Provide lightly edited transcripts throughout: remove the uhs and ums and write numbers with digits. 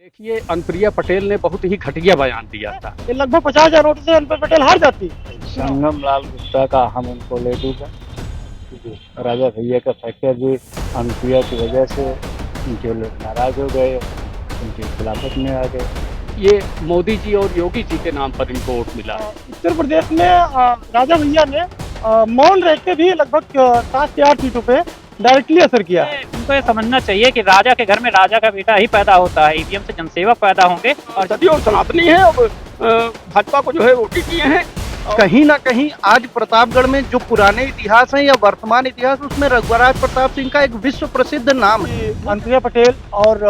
देखिए, अनुप्रिया पटेल ने बहुत ही घटिया बयान दिया था। ये लगभग 50,000 वोट से अनुप्रिया पटेल हार जाती। संगम लाल गुप्ता का हम उनको ले डूबा। राजा भैया का फैक्टर भी अनुप्रिया की वजह से उनके लोग नाराज हो गए, उनकी खिलाफत में आ गए। ये मोदी जी और योगी जी के नाम पर इनको वोट मिला है। उत्तर प्रदेश में राजा भैया ने मौन रह के भी लगभग 7 से 8 सीटों पे डायरेक्टली असर किया है। उनको ये समझना चाहिए कि राजा के घर में राजा का बेटा ही पैदा होता है, ईवीएम से जनसेवक पैदा होंगे। और सदियों सनातनी है, अब भाजपा को जो है वोट किए हैं। कहीं ना कहीं आज प्रतापगढ़ में जो पुराने इतिहास है या वर्तमान इतिहास, उसमें रघुराज प्रताप सिंह का एक विश्व प्रसिद्ध नाम है। अनुप्रिया पटेल और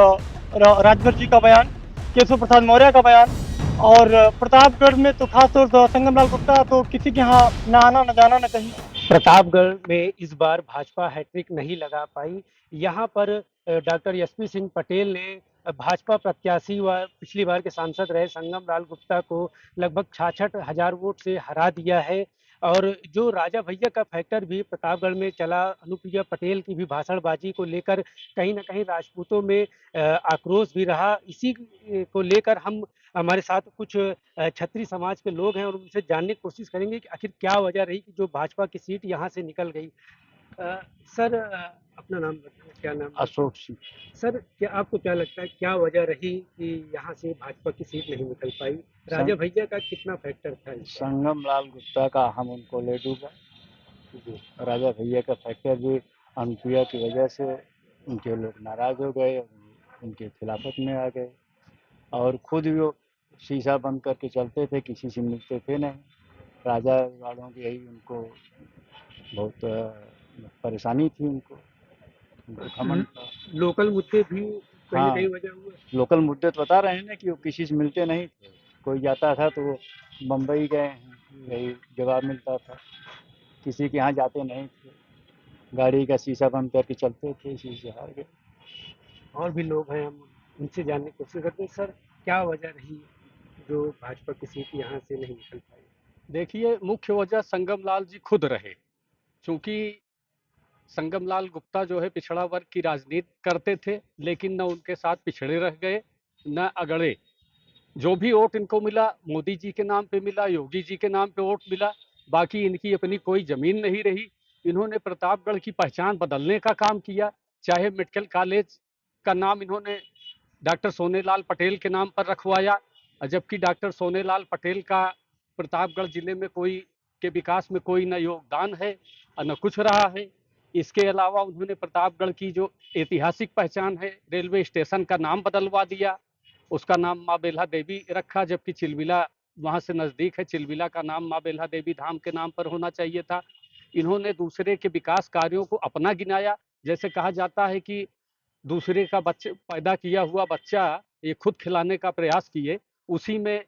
राजभर जी का बयान, केशव प्रसाद मौर्य का बयान, और प्रतापगढ़ में तो खासतौर से संगम लाल गुप्ता तो किसी के यहाँ न आना न जाना न कहीं। प्रतापगढ़ में इस बार भाजपा हैट्रिक नहीं लगा पाई। यहाँ पर डॉक्टर यशवी सिंह पटेल ने भाजपा प्रत्याशी व पिछली बार के सांसद रहे संगम लाल गुप्ता को लगभग 66,000 वोट से हरा दिया है। और जो राजा भैया का फैक्टर भी प्रतापगढ़ में चला, अनुप्रिया पटेल की भी भाषणबाजी को लेकर कहीं ना कहीं राजपूतों में आक्रोश भी रहा। इसी को लेकर हम हमारे साथ कुछ क्षत्रिय समाज के लोग हैं और उनसे जानने की कोशिश करेंगे कि आखिर क्या वजह रही कि जो भाजपा की सीट यहाँ से निकल गई। सर, अपना नाम बताएं, क्या नाम है? अशोक सिंह। सर, क्या आपको क्या लगता है क्या वजह रही कि यहाँ से भाजपा की सीट नहीं निकल पाई? राजा भैया का कितना फैक्टर था इसमें? संगम लाल गुप्ता का हम उनको ले डूबा। राजा भैया का फैक्टर भी अनुप्रिया की वजह से उनके लोग नाराज हो गए, उनके खिलाफत में आ गए। और खुद भी वो शीशा बंद करके चलते थे, किसी से मिलते थे नहीं। राजा वालों की यही उनको बहुत परेशानी थी, उनको घमंड था। लोकल मुद्दे भी कहीं ना हाँ, कहीं वजह हुए। लोकल मुद्दे तो बता रहे हैं ना कि वो किसी से मिलते नहीं थे। कोई जाता था तो वो बम्बई गए हैं, यही जवाब मिलता था। किसी के यहाँ जाते नहीं थे, गाड़ी का शीशा बंद करके चलते थे, इसी से हार गए। और भी लोग हैं, हम उनसे जानने की कोशिश करते हैं। सर, क्या वजह रही जो भाजपा की सीट यहाँ से नहीं निकल पाई? देखिए, मुख्य वजह संगम लाल जी खुद रहे, क्योंकि संगम लाल गुप्ता जो है पिछड़ा वर्ग की राजनीति करते थे, लेकिन न उनके साथ पिछड़े रह गए न अगड़े। जो भी वोट इनको मिला मोदी जी के नाम पे मिला, योगी जी के नाम पे वोट मिला। बाकी इनकी अपनी कोई जमीन नहीं रही। इन्होंने प्रतापगढ़ की पहचान बदलने का काम किया। चाहे मेडिकल कॉलेज का नाम इन्होंने डॉक्टर सोनेलाल पटेल के नाम पर रखवाया, जबकि डॉक्टर सोनेलाल पटेल का प्रतापगढ़ जिले में कोई के विकास में कोई न योगदान है और न कुछ रहा है। इसके अलावा उन्होंने प्रतापगढ़ की जो ऐतिहासिक पहचान है, रेलवे स्टेशन का नाम बदलवा दिया। उसका नाम माँ बेल्हा देवी रखा, जबकि चिलबिला वहाँ से नज़दीक है। चिलबिला का नाम माँ बेल्हा देवी धाम के नाम पर होना चाहिए था। इन्होंने दूसरे के विकास कार्यों को अपना गिनाया। जैसे कहा जाता है कि दूसरे का बच्चे पैदा किया हुआ बच्चा ये खुद खिलाने का प्रयास किए, उसी में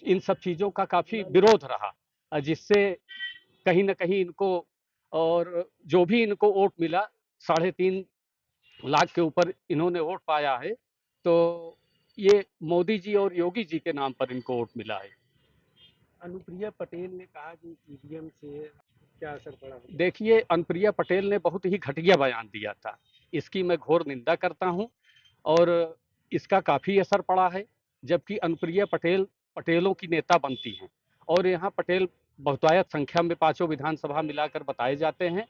इन सब चीज़ों का काफ़ी विरोध रहा, जिससे कहीं ना कहीं इनको, और जो भी इनको वोट मिला 3.5 लाख के ऊपर इन्होंने वोट पाया है, तो ये मोदी जी और योगी जी के नाम पर इनको वोट मिला है। अनुप्रिया पटेल ने कहा कि ईवीएम से क्या असर पड़ा? देखिए, अनुप्रिया पटेल ने बहुत ही घटिया बयान दिया था। इसकी मैं घोर निंदा करता हूँ और इसका काफ़ी असर पड़ा है। जबकि अनुप्रिया पटेल पटेलों की नेता बनती हैं और यहाँ पटेल बहुतायत संख्या में पांचों विधानसभा मिलाकर बताए जाते हैं,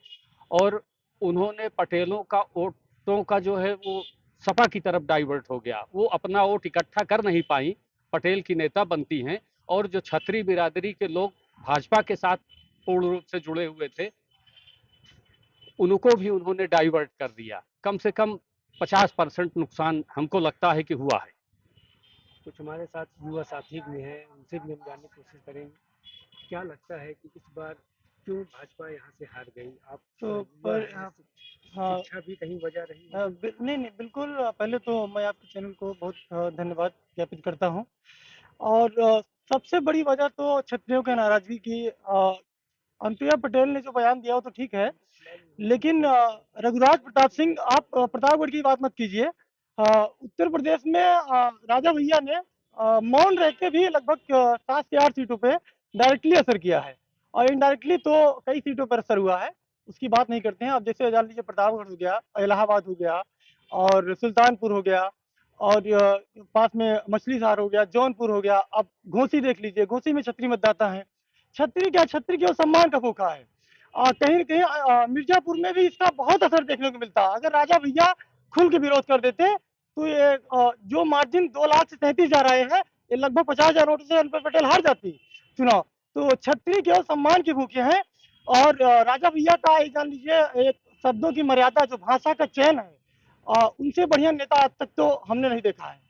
और उन्होंने पटेलों का वोटों का जो है वो सपा की तरफ डाइवर्ट हो गया। वो अपना वोट इकट्ठा कर नहीं पाई, पटेल की नेता बनती हैं, और जो क्षत्रिय बिरादरी के लोग भाजपा के साथ पूर्ण रूप से जुड़े हुए थे, उनको भी उन्होंने डाइवर्ट कर दिया। कम से कम 50% नुकसान हमको लगता है कि हुआ है। कुछ हमारे साथ युवा साथी भी हैं, उनसे भी हम जानने की कोशिश करेंगे। क्या लगता है कि इस बार क्यों भाजपा यहाँ से हार गई? आप तो युवा पर हैं, हाँ, शिक्षा भी कहीं वजह रही? नहीं नहीं बिल्कुल। पहले तो मैं आपके चैनल को बहुत धन्यवाद ज्ञापित करता हूँ। और सबसे बड़ी वजह तो क्षत्रियों की नाराजगी की। अनुप्रिया पटेल ने जो बयान दिया वो तो ठीक है, लेकिन रघुराज प्रताप सिंह, आप प्रतापगढ़ की बात मत कीजिए। उत्तर प्रदेश में राजा भैया ने मौन रह के भी लगभग 7 से 8 सीटों पे डायरेक्टली असर किया है, और इनडायरेक्टली तो कई सीटों पर असर हुआ है, उसकी बात नहीं करते हैं। अब जैसे जान लीजिए प्रतापगढ़ हो गया, इलाहाबाद हो गया, और सुल्तानपुर हो गया, और पास में मछली शहर हो गया, जौनपुर हो गया, अब घोसी देख लीजिए, घोसी में छतरी मतदाता हैं। छतरी क्या, छतरी केवल सम्मान का खोखा है। कहीं न कहीं मिर्ज़ापुर में भी इसका बहुत असर देखने को मिलता है। अगर राजा भैया खुल के विरोध कर देते, तो ये जो मार्जिन 2 लाख से 37 जा रहे हैं, ये लगभग 50,000 वोटों से अनूप पटेल हार जाती चुनाव। तो छतरी केवल सम्मान के भूखे हैं और राजा भैया का ये जान लीजिए एक शब्दों की मर्यादा जो भाषा का चयन है, उनसे बढ़िया नेता आज तक तो हमने नहीं देखा है।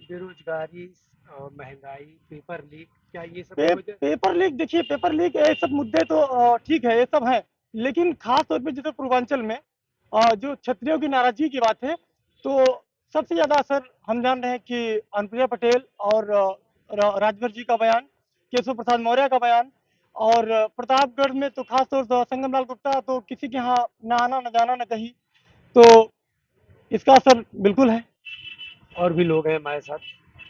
बेरोजगारी और महंगाई, पेपर लीक, क्या ये सब पे, वजह? पेपर लीक देखिए, पेपर लीक ये सब मुद्दे तो ठीक है, ये सब हैं, लेकिन खास तौर पे जैसे पूर्वांचल में जो क्षत्रियों की नाराजगी की बात है, तो सबसे ज्यादा असर हम जान रहे हैं कि अनुप्रिया पटेल और राजभर जी का बयान, केशव प्रसाद मौर्य का बयान, और प्रतापगढ़ में तो खास तौर से संगम लाल गुप्ता तो किसी के यहाँ न आना न जाना न कहीं, तो इसका असर बिल्कुल है। और भी लोग हैं हमारे साथ।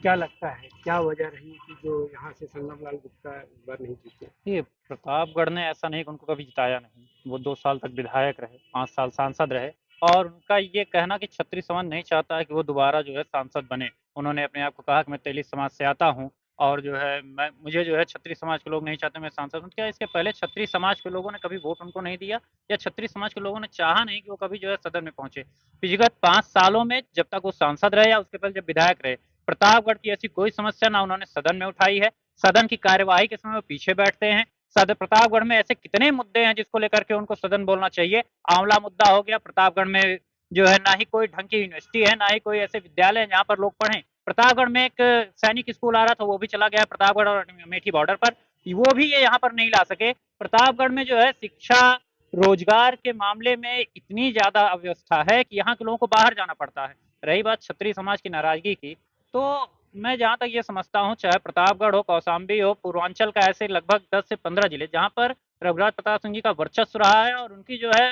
क्या लगता है, क्या वजह रही कि जो यहाँ से संगम लाल गुप्ता इस बार नहीं जीते? ये प्रतापगढ़ ने ऐसा नहीं कि उनको कभी जिताया नहीं। वो 2 साल तक विधायक रहे, 5 साल सांसद रहे और उनका ये कहना कि क्षत्रिय समाज नहीं चाहता है कि वो दोबारा जो है सांसद बने। उन्होंने अपने आप को कहा कि मैं तेली समाज से आता हूँ और जो है मुझे जो है क्षत्रिय समाज के लोग नहीं चाहते मैं सांसद हूँ। क्या इसके पहले क्षत्रिय समाज के लोगों ने कभी वोट उनको नहीं दिया या क्षत्रिय समाज के लोगों ने चाहा नहीं कि वो कभी जो है सदन में पहुंचे? विगत 5 सालों में जब तक वो सांसद रहे या उसके पहले जब विधायक रहे, प्रतापगढ़ की ऐसी कोई समस्या ना उन्होंने सदन में उठाई है। सदन की कार्यवाही के समय वो पीछे बैठते हैं। सदन प्रतापगढ़ में ऐसे कितने मुद्दे हैं जिसको लेकर के उनको सदन बोलना चाहिए। आंवला मुद्दा हो गया, प्रतापगढ़ में जो है ना ही कोई ढंग की यूनिवर्सिटी है, ना ही कोई ऐसे विद्यालय है जहाँ पर लोग पढ़ें। प्रतापगढ़ में एक सैनिक स्कूल आ रहा था, वो भी चला गया प्रतापगढ़ और अमेठी बॉर्डर पर, वो भी ये यहाँ पर नहीं ला सके। प्रतापगढ़ में जो है शिक्षा, रोजगार के मामले में इतनी ज्यादा अव्यवस्था है कि यहाँ के लोगों को बाहर जाना पड़ता है। रही बात क्षत्रिय समाज की नाराजगी की, तो मैं जहाँ तक ये समझता हूँ, चाहे प्रतापगढ़ हो, कौशाम्बी हो, पूर्वांचल का ऐसे लगभग 10 से 15 जिले जहाँ पर रघुराज प्रताप सिंह जी का वर्चस्व रहा है और उनकी जो है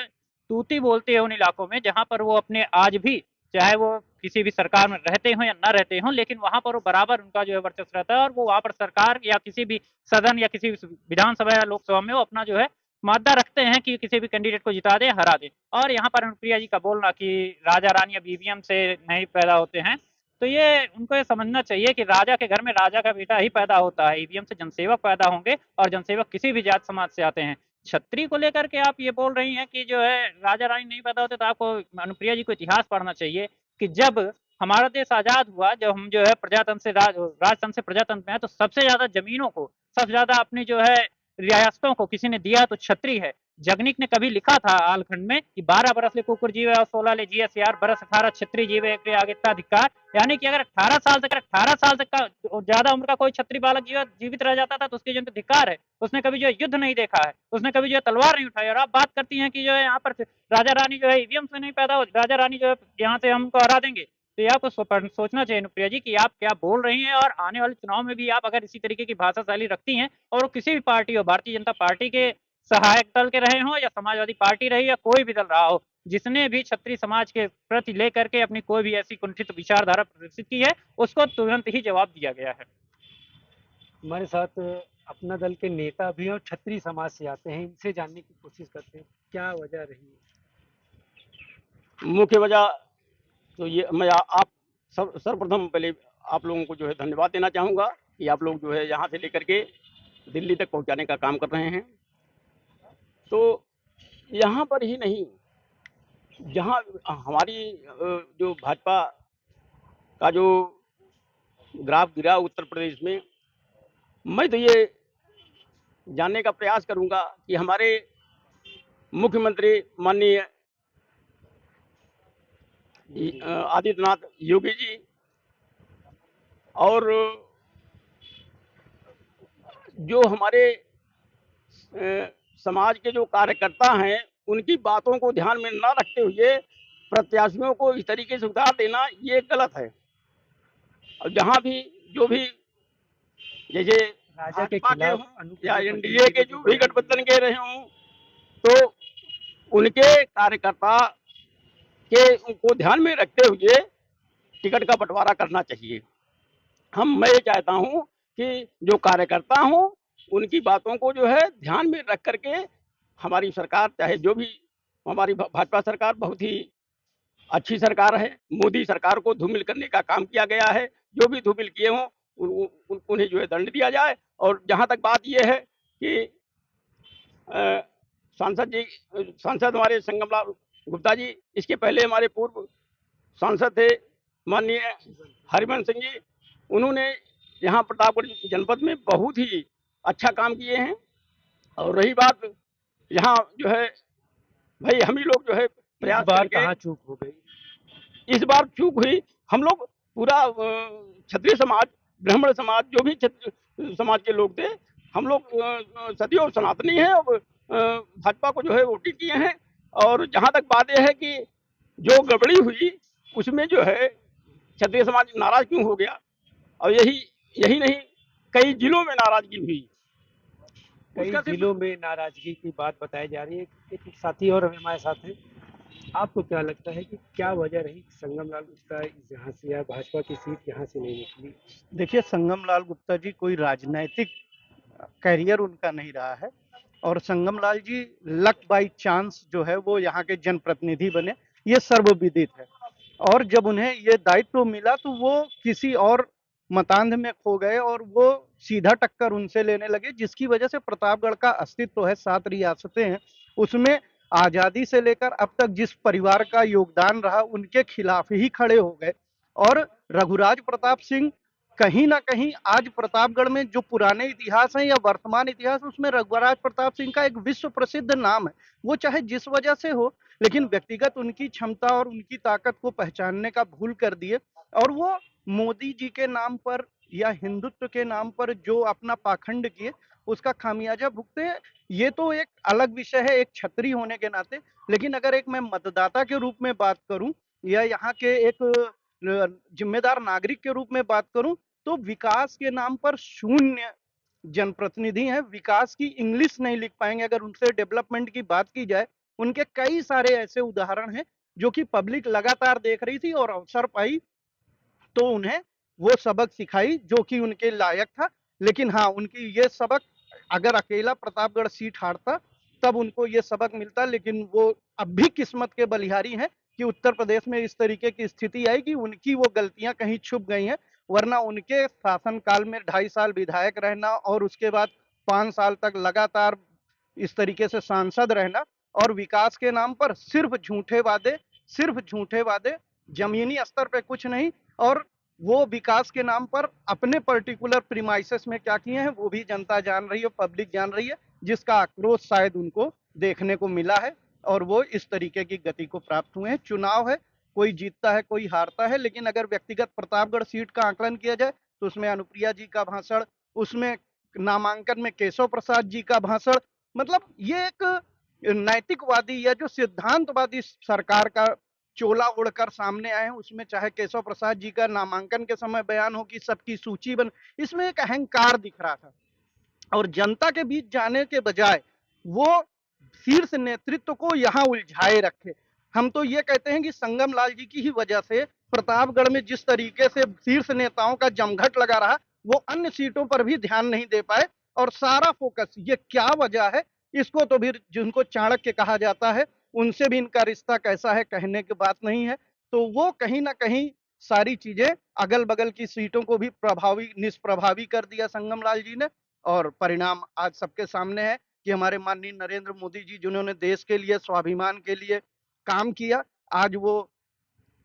तूती बोलती है उन इलाकों में जहाँ पर वो अपने आज भी, चाहे वो किसी भी सरकार में रहते हों या न रहते हों, लेकिन वहाँ पर वो बराबर उनका जो है वर्चस्व रहता है और वो वहाँ पर सरकार या किसी भी सदन या किसी विधानसभा या लोकसभा में वो अपना जो है मादा रखते हैं कि किसी भी कैंडिडेट को जिता दे, हरा दे। और यहाँ पर अनुप्रिया जी का बोलना कि राजा रानी अब ईवीएम से नहीं पैदा होते हैं, तो ये उनको ये समझना चाहिए कि राजा के घर में राजा का बेटा ही पैदा होता है। ईवीएम से जनसेवक पैदा होंगे और जनसेवक किसी भी जात समाज से आते हैं। छत्री को लेकर के आप ये बोल रही हैं कि जो है राजा रानी नहीं पैदा होते, तो आपको अनुप्रिया जी को इतिहास पढ़ना चाहिए कि जब हमारा देश आजाद हुआ, जब हम जो है प्रजातंत्र से राजतंत्र से प्रजातंत्र में है, तो सबसे ज्यादा जमीनों को, सबसे ज्यादा अपनी जो है रियासतों को किसी ने दिया तो छत्री है। जगनिक ने कभी लिखा था आलखंड में कि 12 बरस ले कुकुर जीवे और 16 ले जियस यार, बरस 18 छत्री जीवे के आगेताधिकार। यानी कि अगर 18 साल तक का ज्यादा उम्र का कोई छत्री बालक जीवित रह जाता था तो उसके जो धिक्कार है। उसने कभी जो है युद्ध नहीं देखा है, उसने कभी जो है तलवार नहीं उठाई। और आप बात करती हैं कि जो है यहाँ पर राजा रानी जो है ईवीएम से नहीं पैदा हो, राजा रानी जो है यहाँ से हमको हरा देंगे, तो ये आपको सोचना चाहिए अनुप्रिया जी कि आप क्या बोल रही हैं। और आने वाले चुनाव में भी आप अगर इसी तरीके की भाषा शैली रखती हैं, और वो किसी भी पार्टी हो, भारतीय जनता पार्टी के सहायक दल के रहे हों या समाजवादी पार्टी रही या कोई भी दल रहा हो, जिसने भी क्षत्रिय समाज के प्रति लेकर के अपनी कोई भी ऐसी कुंठित विचारधारा प्रदर्शित की है, उसको तुरंत ही जवाब दिया गया है। हमारे साथ अपना दल के नेता भी और क्षत्रिय समाज से आते हैं, इनसे जानने की कोशिश करते हैं क्या वजह रही है। मुख्य वजह तो ये मैं आप सर्वप्रथम पहले आप लोगों को जो है धन्यवाद देना चाहूँगा कि आप लोग जो है यहाँ से लेकर के दिल्ली तक पहुँचाने का काम कर रहे हैं। तो यहाँ पर ही नहीं, जहाँ हमारी जो भाजपा का जो ग्राफ गिरा उत्तर प्रदेश में, मैं तो ये जानने का प्रयास करूँगा कि हमारे मुख्यमंत्री माननीय आदित्यनाथ योगी जी और जो हमारे समाज के जो कार्यकर्ता हैं, उनकी बातों को ध्यान में न रखते हुए प्रत्याशियों को इस तरीके से उतार देना ये गलत है। और जहाँ भी जो भी जैसे राजा के भाजपा खिलाफ हों या एनडीए के जो भी गठबंधन के रहे हों, तो उनके कार्यकर्ता के उनको ध्यान में रखते हुए टिकट का बंटवारा करना चाहिए। मैं ये चाहता हूँ कि जो कार्यकर्ता हों, उनकी बातों को जो है ध्यान में रख करके हमारी सरकार, चाहे जो भी हमारी भाजपा सरकार बहुत ही अच्छी सरकार है। मोदी सरकार को धूमिल करने का काम किया गया है। जो भी धूमिल किए हों उन्हें जो है दंड दिया जाए। और जहाँ तक बात ये है कि अ, सांसद हमारे संगमलाल गुप्ता जी, इसके पहले हमारे पूर्व सांसद थे माननीय हरिवंश सिंह जी। उन्होंने यहाँ प्रतापगढ़ जनपद में बहुत ही अच्छा काम किए हैं। और रही बात यहाँ जो है भाई हम ही लोग जो है इस प्रयास बार करके कहाँ चूक हो गई? इस बार चूक हुई। हम लोग पूरा क्षत्रिय समाज, ब्राह्मण समाज, जो भी क्षत्रिय समाज के लोग थे, हम लोग सदियों सनातनी हैं और भाजपा को जो है वोटिंग किए हैं। और जहाँ तक बात यह है कि जो गड़बड़ी हुई उसमें जो है क्षत्रिय समाज नाराज क्यों हो गया, और यही नहीं, कई जिलों में नाराजगी हुई। कई उसका सिर्फ जिलों में नाराजगी की बात बताई जा रही है। एक साथी और हमारे साथ हैं। आपको क्या लगता है कि क्या वजह रही संगमलाल गुप्ता यहाँ से या भाजपा की सीट यहाँ से नहीं निकली? देखिए, संगमलाल गुप्ता जी कोई राजनैतिक करियर उनका नहीं रहा है, और संगमलाल जी लक बाई चांस जो है वो यहाँ के जनप्रतिनिधि बने, ये सर्वविदित है। और जब उन्हें ये दायित्व मिला तो वो किसी और मतांध में खो गए और वो सीधा टक्कर उनसे लेने लगे, जिसकी वजह से प्रतापगढ़ का अस्तित्व है, 7 रियासतें हैं, उसमें आजादी से लेकर अब तक जिस परिवार का योगदान रहा उनके खिलाफ ही खड़े हो गए। और रघुराज प्रताप सिंह कहीं ना कहीं आज प्रतापगढ़ में जो पुराने इतिहास हैं या वर्तमान इतिहास, उसमें रघुराज प्रताप सिंह का एक विश्व प्रसिद्ध नाम है। वो चाहे जिस वजह से हो, लेकिन व्यक्तिगत उनकी क्षमता और उनकी ताकत को पहचानने का भूल कर दिए, और वो मोदी जी के नाम पर या हिंदुत्व के नाम पर जो अपना पाखंड किए उसका खामियाजा भुगते। ये तो एक अलग विषय है एक छत्री होने के नाते, लेकिन अगर एक मैं मतदाता के रूप में बात करूं या यहाँ के एक जिम्मेदार नागरिक के रूप में बात करूं, तो विकास के नाम पर शून्य जनप्रतिनिधि हैं। विकास की इंग्लिश नहीं लिख पाएंगे। अगर उनसे डेवलपमेंट की बात की जाए, उनके कई सारे ऐसे उदाहरण हैं जो कि पब्लिक लगातार देख रही थी और अवसर पाई तो उन्हें वो सबक सिखाई जो कि उनके लायक था। लेकिन हाँ, उनकी ये सबक, अगर अकेला प्रतापगढ़ सीट हारता तब उनको ये सबक मिलता, लेकिन वो अब भी किस्मत के बलिहारी हैं कि उत्तर प्रदेश में इस तरीके की स्थिति आई कि उनकी वो गलतियां कहीं छुप गई हैं। वरना उनके शासनकाल में 2.5 साल विधायक रहना और उसके बाद 5 साल तक लगातार इस तरीके से सांसद रहना और विकास के नाम पर सिर्फ झूठे वादे, जमीनी स्तर पे कुछ नहीं। और वो विकास के नाम पर अपने पर्टिकुलर प्रीमाइसेस में क्या किए हैं वो भी जनता जान रही है, पब्लिक जान रही है, जिसका आक्रोश शायद उनको देखने को मिला है और वो इस तरीके की गति को प्राप्त हुए हैं। चुनाव है, कोई जीतता है कोई हारता है, लेकिन अगर व्यक्तिगत प्रतापगढ़ सीट का आकलन किया जाए तो उसमें अनुप्रिया जी का भाषण, उसमें नामांकन में केशव प्रसाद जी का भाषण, मतलब ये एक नैतिकवादी या जो सिद्धांतवादी सरकार का चोला उड़कर सामने आए हैं। उसमें चाहे केशव प्रसाद जी का नामांकन के समय बयान हो कि सबकी सूची बन, इसमें एक अहंकार दिख रहा था। और जनता के बीच जाने के बजाय वो शीर्ष नेतृत्व को यहाँ उलझाए रखे। हम तो ये कहते हैं कि संगम लाल जी की ही वजह से प्रतापगढ़ में जिस तरीके से शीर्ष नेताओं का जमघट लगा रहा, वो अन्य सीटों पर भी ध्यान नहीं दे पाए और सारा फोकस, ये क्या वजह है, इसको तो भी जिनको चाणक्य कहा जाता है उनसे भी इनका रिश्ता कैसा है कहने की बात नहीं है। तो वो कहीं ना कहीं सारी चीजें अगल बगल की सीटों को भी प्रभावी निष्प्रभावी कर दिया संगम लाल जी ने। और परिणाम आज सबके सामने है कि हमारे माननीय नरेंद्र मोदी जी जिन्होंने देश के लिए स्वाभिमान के लिए काम किया, आज वो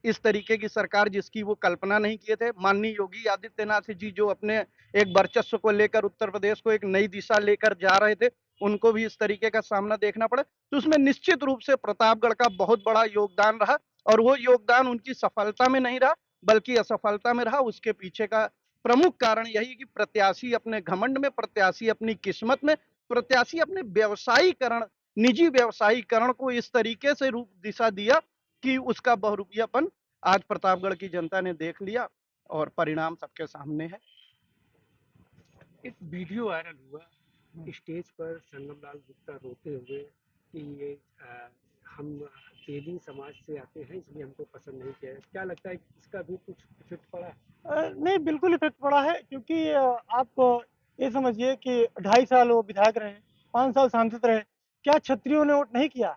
इस तरीके की सरकार जिसकी वो कल्पना नहीं किए थे, माननीय योगी आदित्यनाथ जी जो अपने एक वर्चस्व को लेकर उत्तर प्रदेश को एक नई दिशा लेकर जा रहे थे, उनको भी इस तरीके का सामना देखना पड़ा। तो उसमें निश्चित रूप से प्रतापगढ़ का बहुत बड़ा योगदान रहा और वो योगदान उनकी सफलता में नहीं रहा बल्कि असफलता में रहा। उसके पीछे का प्रमुख कारण यही कि प्रत्याशी अपने घमंड में, प्रत्याशी अपनी किस्मत में, प्रत्याशी अपने व्यवसायीकरण, निजी व्यवसायीकरण को इस तरीके से रूप दिशा दिया कि उसका बहुरूपियापन आज प्रतापगढ़ की जनता ने देख लिया और परिणाम सबके सामने है। एक वीडियो वायरल हुआ स्टेज पर संगमलाल गुप्ता रोते हुए कि ये हम तेली समाज से आते हैं इसलिए हमको पसंद नहीं किया। क्या लगता है इसका भी कुछ इफेक्ट पड़ा है? नहीं, बिल्कुल इफेक्ट पड़ा है क्योंकि आप ये समझिए कि 2.5 साल वो विधायक रहे, 5 साल सांसद रहे, क्या क्षत्रियों ने वोट नहीं किया?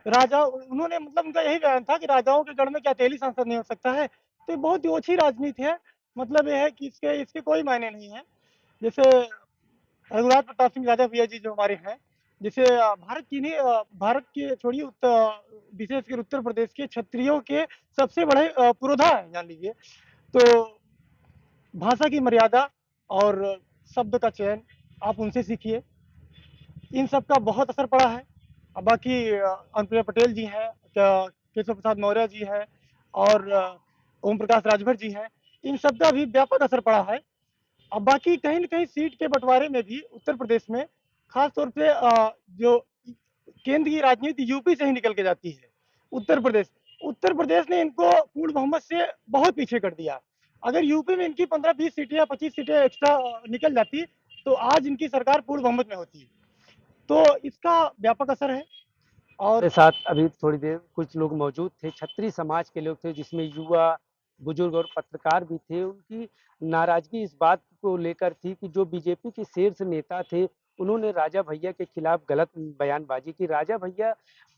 राजा उन्होंने मतलब उनका यही बयान था कि राजाओं के गढ़ में क्या अकेली सांसद नहीं हो सकता है। तो ये बहुत ही ओछी राजनीति है। मतलब ये है कि इसके इसके कोई मायने नहीं है। जैसे रघुनाथ प्रताप सिंह राजा भैया जी जो हमारे हैं, जैसे भारत की नहीं भारत के छोड़िए विशेषकर उत्तर प्रदेश के क्षत्रियों के सबसे बड़े पुरोधा हैं जान लीजिए। तो भाषा की मर्यादा और शब्द का चयन आप उनसे सीखिए। इन सब का बहुत असर पड़ा है। बाकी अनुप्रिया पटेल जी हैं, केशव प्रसाद मौर्य जी हैं और ओम प्रकाश राजभर जी हैं। इन सब का भी व्यापक असर पड़ा है। अब बाकी कहीं न कहीं सीट के बँटवारे में भी उत्तर प्रदेश में ख़ास तौर पे जो केंद्र की राजनीति यूपी से ही निकल के जाती है। उत्तर प्रदेश ने इनको पूर्ण बहुमत से बहुत पीछे कर दिया। अगर यूपी में इनकी 15-20 सीटें या 25 सीटें एक्स्ट्रा निकल जाती, तो आज इनकी सरकार पूर्ण बहुमत में होती। तो इसका व्यापक असर है और मेरे साथ अभी थोड़ी देर कुछ लोग मौजूद थे, क्षत्रिय समाज के लोग थे जिसमें युवा, बुजुर्ग और पत्रकार भी थे। उनकी नाराज़गी इस बात को लेकर थी कि जो बीजेपी के शीर्ष नेता थे, उन्होंने राजा भैया के खिलाफ गलत बयानबाज़ी की। राजा भैया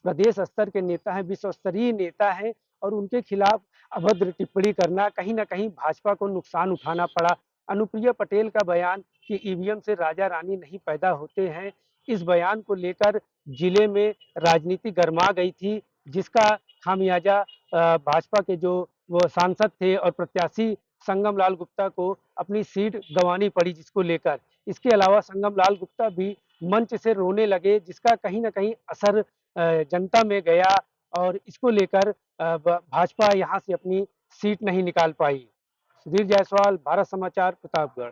प्रदेश स्तर के नेता हैं, विश्व स्तरीय नेता हैं और उनके खिलाफ अभद्र टिप्पणी करना कहीं न कहीं भाजपा को नुकसान उठाना पड़ा। अनुप्रिया पटेल का बयान कि ईवीएम से राजा-रानी नहीं पैदा होते हैं, इस बयान को लेकर जिले में राजनीति गरमा गई थी, जिसका खामियाजा भाजपा के जो वो सांसद थे और प्रत्याशी संगम लाल गुप्ता को अपनी सीट गंवानी पड़ी जिसको लेकर। इसके अलावा संगम लाल गुप्ता भी मंच से रोने लगे, जिसका कहीं न कहीं असर जनता में गया और इसको लेकर भाजपा यहाँ से अपनी सीट नहीं निकाल पाई। सुधीर जायसवाल, भारत समाचार, प्रतापगढ़।